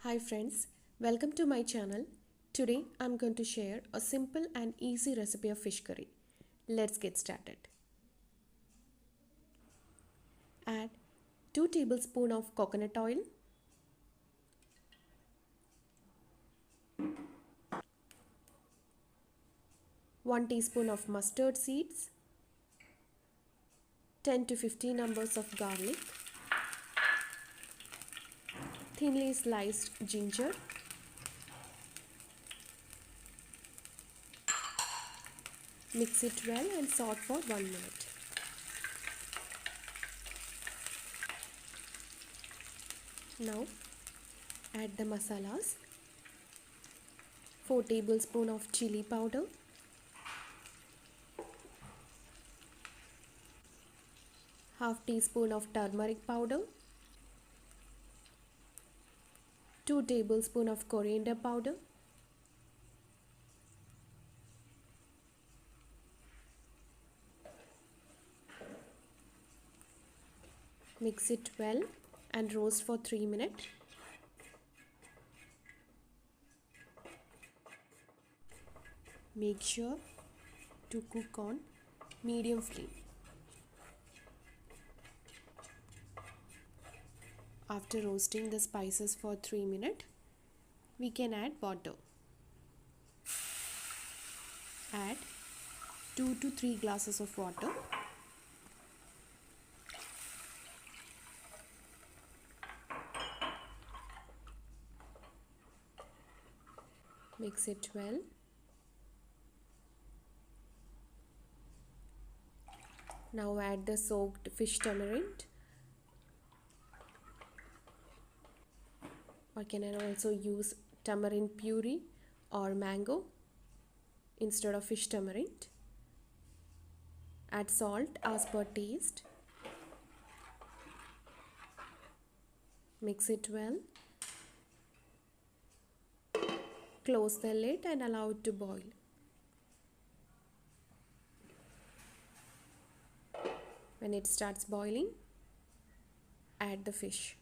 Hi friends, welcome to my channel. Today I'm going to share a simple and easy recipe of fish curry. Let's get started. Add 2 tablespoons of coconut oil, 1 teaspoon of mustard seeds, 10 to 15 numbers of garlic, thinly sliced ginger, mix it well and saute for 1 minute. Now add the masalas, 4 tablespoons of chili powder, half teaspoon of turmeric powder, 2 tablespoons of coriander powder, mix it well and roast for 3 minutes. Make sure to cook on medium flame. After roasting the spices for 3 minutes, we can add water. Add 2 to 3 glasses of water. Mix it well. Now add the soaked fish tamarind. Or can I also use tamarind puree or mango instead of fish tamarind. Add salt as per taste. Mix it well. Close the lid and allow it to boil. When it starts boiling, add the fish.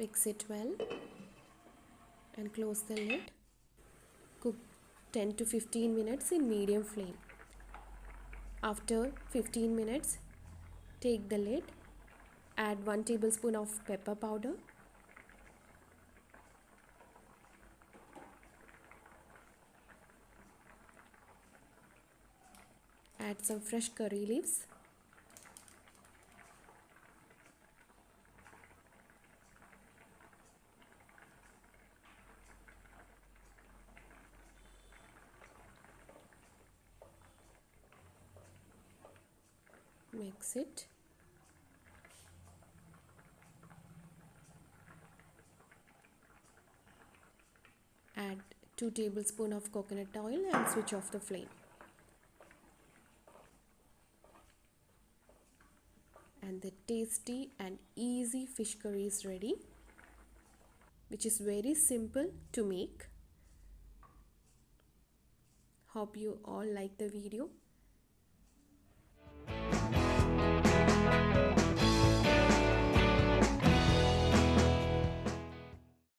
Mix it well and close the lid. Cook 10 to 15 minutes in medium flame. After 15 minutes, take the lid, add 1 tablespoon of pepper powder, add some fresh curry leaves, mix it. Add 2 tablespoons of coconut oil and switch off the flame. And the tasty and easy fish curry is ready, which is very simple to make. Hope you all like the video.